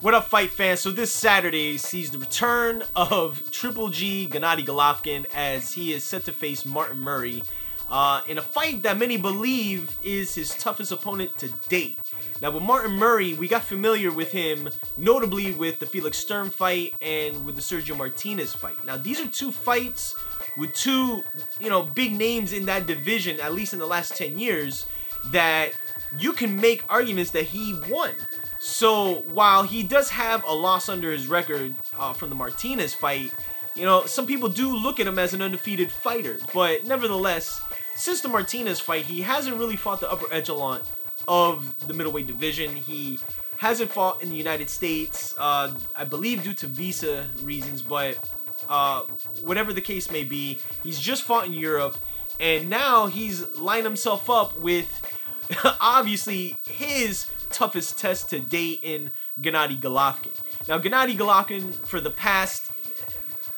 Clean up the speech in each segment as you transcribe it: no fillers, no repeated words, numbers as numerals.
What up, fight fans? So this Saturday sees the return of Triple G Gennady Golovkin as he is set to face Martin Murray in a fight that many believe is his toughest opponent to date. Now with Martin Murray, we got familiar with him notably with the Felix Sturm fight and with the Sergio Martinez fight. Now these are two fights with two, big names in that division, at least in the last 10 years, that you can make arguments that he won. So while he does have a loss under his record from the Martinez fight, some people do look at him as an undefeated fighter. But nevertheless, since the Martinez fight, he hasn't really fought the upper echelon of the middleweight division. He hasn't fought in the United States, I believe due to visa reasons, but whatever the case may be, he's just fought in Europe, and now he's lined himself up with obviously his toughest test to date in Gennady Golovkin. Now Gennady Golovkin for the past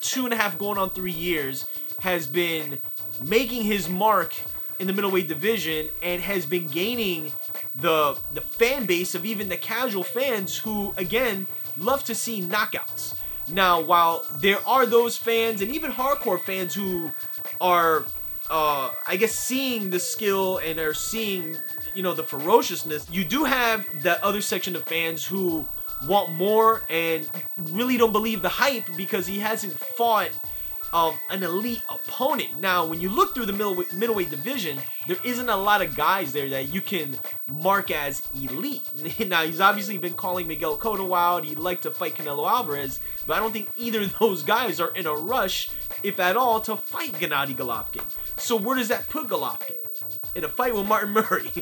2.5 going on 3 years has been making his mark in the middleweight division and has been gaining the fan base of even the casual fans who again love to see knockouts. Now while there are those fans and even hardcore fans who are I guess seeing the skill and are seeing the ferociousness, you do have that other section of fans who want more and really don't believe the hype because he hasn't fought an elite opponent. Now when you look through the middleweight division, there isn't a lot of guys there that you can mark as elite. Now he's obviously been calling Miguel Cotto out, he'd like to fight Canelo Alvarez, but I don't think either of those guys are in a rush, if at all, to fight Gennady Golovkin. So where does that put Golovkin? In a fight with Martin Murray.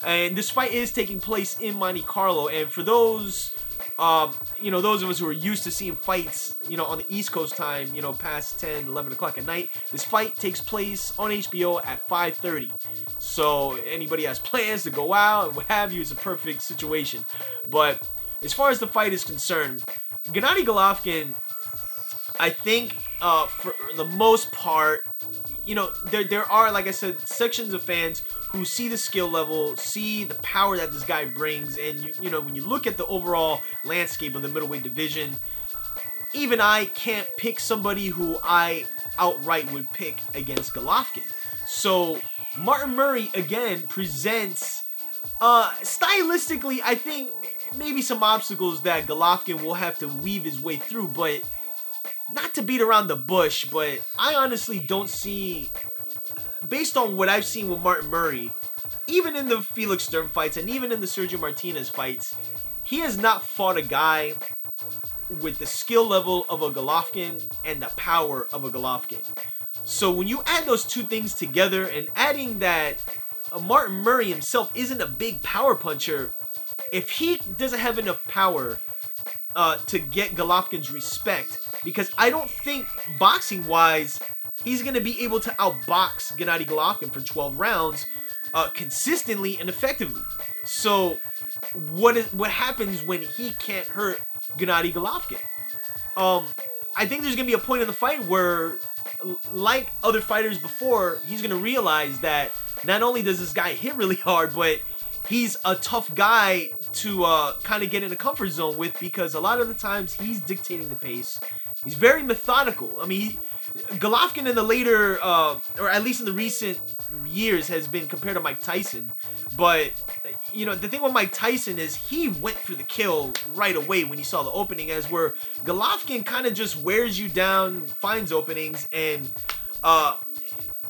And this fight is taking place in Monte Carlo, and for those those of us who are used to seeing fights on the East Coast time, past 10-11 o'clock at night, this fight takes place on HBO at 5:30. So anybody has plans to go out and what have you, it's a perfect situation. But as far as the fight is concerned, Gennady Golovkin, I think for the most part, there are, like I said, sections of fans who see the skill level, see the power that this guy brings, and when you look at the overall landscape of the middleweight division, even I can't pick somebody who I outright would pick against Golovkin. So Martin Murray again presents stylistically, I think maybe some obstacles that Golovkin will have to weave his way through, but not to beat around the bush, but I honestly don't see, based on what I've seen with Martin Murray, even in the Felix Sturm fights and even in the Sergio Martinez fights, he has not fought a guy with the skill level of a Golovkin and the power of a Golovkin. So when you add those two things together, and adding that Martin Murray himself isn't a big power puncher, if he doesn't have enough power to get Golovkin's respect, because I don't think boxing-wise he's going to be able to outbox Gennady Golovkin for 12 rounds consistently and effectively. So what happens when he can't hurt Gennady Golovkin? I think there's going to be a point in the fight where, like other fighters before, he's going to realize that not only does this guy hit really hard, but he's a tough guy to kind of get in a comfort zone with, because a lot of the times he's dictating the pace. He's very methodical. I mean, Golovkin in the later, or at least in the recent years, has been compared to Mike Tyson. But, the thing with Mike Tyson is he went for the kill right away when he saw the opening, as where Golovkin kind of just wears you down, finds openings, and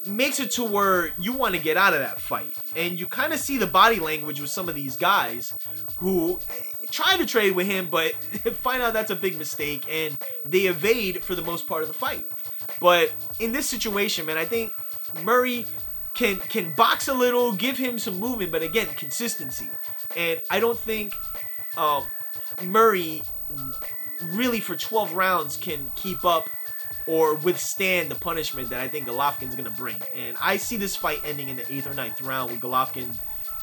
makes it to where you want to get out of that fight. And you kind of see the body language with some of these guys who try to trade with him, but find out that's a big mistake, and they evade for the most part of the fight. But in this situation, man, I think Murray can box a little, give him some movement, but again, consistency. And I don't think Murray really for 12 rounds can keep up or withstand the punishment that I think Golovkin's going to bring. And I see this fight ending in the 8th or 9th round with Golovkin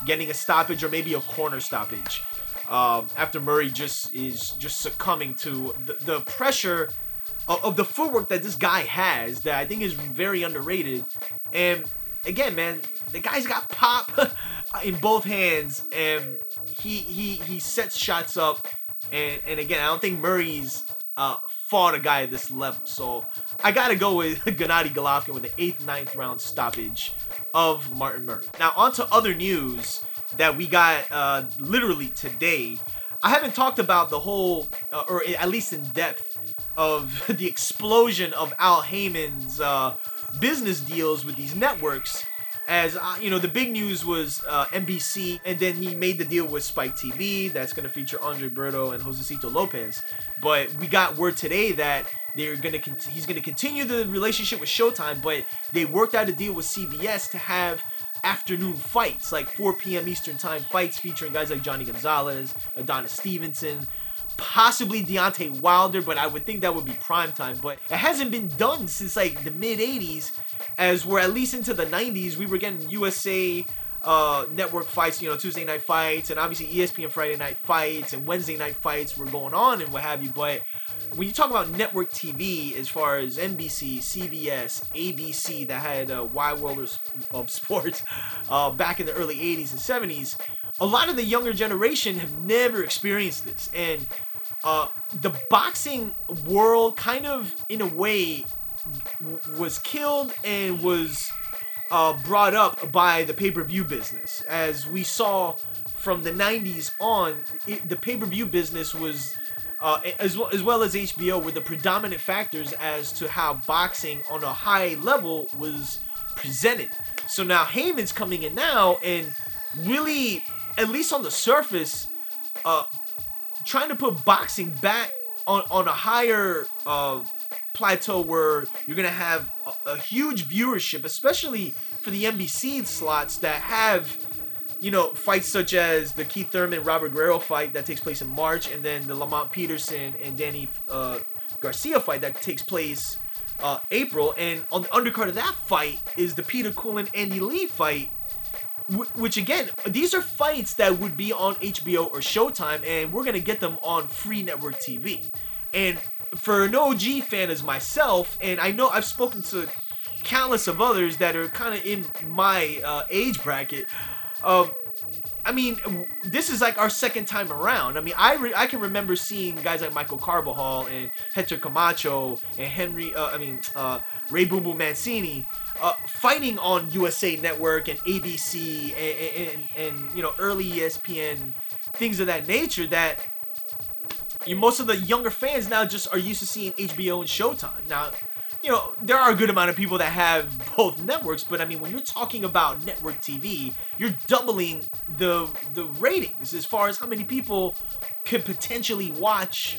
getting a stoppage or maybe a corner stoppage after Murray just succumbing to the pressure of the footwork that this guy has, that I think is very underrated. And again, man, the guy's got pop in both hands, and he sets shots up And again, I don't think Murray's fought a guy at this level. So I gotta go with Gennady Golovkin with the 8th, 9th round stoppage of Martin Murray. Now on to other news that we got literally today. I haven't talked about the whole, or at least in depth, of the explosion of Al Haymon's business deals with these networks. As you know, the big news was NBC, and then he made the deal with Spike TV that's going to feature Andre Berto and Josecito Lopez. But we got word today that he's going to continue the relationship with Showtime, but they worked out a deal with CBS to have afternoon fights, like 4 p.m. Eastern time fights featuring guys like Johnny Gonzalez, Adonis Stevenson, possibly Deontay Wilder, but I would think that would be prime time. But it hasn't been done since like the mid 80s, as we're at least into the 90s. We were getting USA network fights, you know, Tuesday night fights, and obviously ESPN Friday night fights and Wednesday night fights were going on and what have you. But when you talk about network TV, as far as NBC, CBS, ABC, that had Wide World of Sports back in the early 80s and 70s, a lot of the younger generation have never experienced this. And the boxing world kind of, in a way, was killed and was brought up by the pay-per-view business. As we saw from the 90s on, the pay-per-view business was, as well as HBO, were the predominant factors as to how boxing on a high level was presented. So now Haymon's coming in now and really, at least on the surface, trying to put boxing back on a higher plateau where you're gonna have a huge viewership, especially for the NBC slots that have, you know, fights such as the Keith Thurman Robert Guerrero fight that takes place in March, and then the Lamont Peterson and Danny Garcia fight that takes place April. And on the undercard of that fight is the Peter Quillen Andy Lee fight, which again, these are fights that would be on HBO or Showtime, and we're gonna get them on free network TV. And for an OG fan as myself, and I know I've spoken to countless of others that are kind of in my age bracket, I mean, this is like our second time around. I mean, I can remember seeing guys like Michael Carbajal and Hector Camacho and Ray Boom Boom Mancini fighting on USA Network and ABC and you know, early ESPN, things of that nature, that most of the younger fans now just are used to seeing HBO and Showtime. Now, you know, there are a good amount of people that have both networks, but I mean, when you're talking about network TV, you're doubling the ratings as far as how many people could potentially watch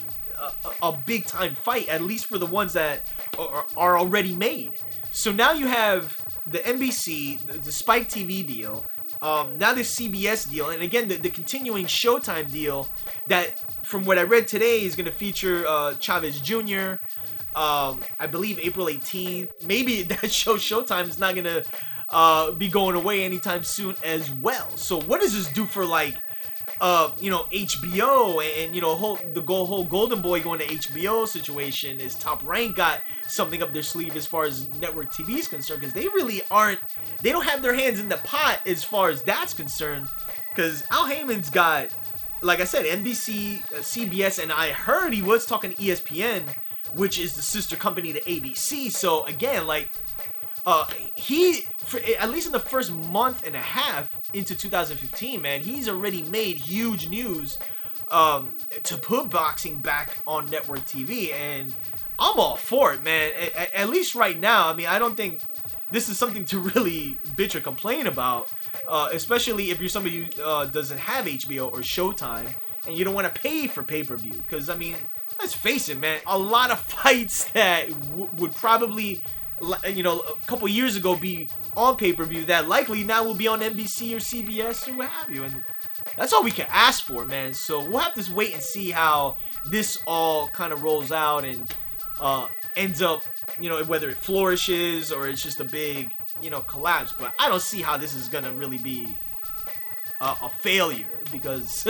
a big time fight, at least for the ones that are already made. So now you have the NBC, the Spike TV deal, now this CBS deal, and again the continuing Showtime deal that, from what I read today, is going to feature Chavez Jr. I believe April 18th. Maybe that Showtime is not going to be going away anytime soon as well. So what does this do for, like, you know, HBO and you know, the whole Golden Boy going to HBO situation? Is Top Rank got something up their sleeve as far as network TV is concerned? Because they really they don't have their hands in the pot as far as that's concerned. Because Al Haymon's got, like I said, NBC, CBS, and I heard he was talking to ESPN, which is the sister company to ABC. So again, like, at least in the first month and a half into 2015, man, he's already made huge news to put boxing back on network TV, and I'm all for it, man. At least right now. I mean, I don't think this is something to really bitch or complain about, especially if you're somebody who doesn't have HBO or Showtime and you don't want to pay for pay-per-view. Because, I mean, let's face it, man, a lot of fights that would probably, you know, a couple years ago be on pay-per-view that likely now will be on NBC or CBS or what have you. And that's all we can ask for, man. So we'll have to wait and see how this all kind of rolls out and ends up, you know, whether it flourishes or it's just a big, you know, collapse. But I don't see how this is gonna really be a failure, because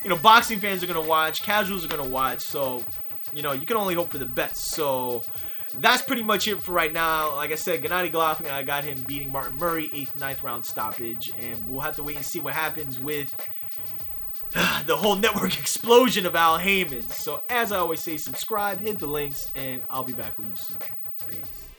you know, boxing fans are gonna watch, casuals are gonna watch, so you know, you can only hope for the best. So that's pretty much it for right now. Like I said, Gennady Golovkin, I got him beating Martin Murray, 8th, 9th round stoppage, and we'll have to wait and see what happens with the whole network explosion of Al Haymon. So as I always say, subscribe, hit the links, and I'll be back with you soon. Peace.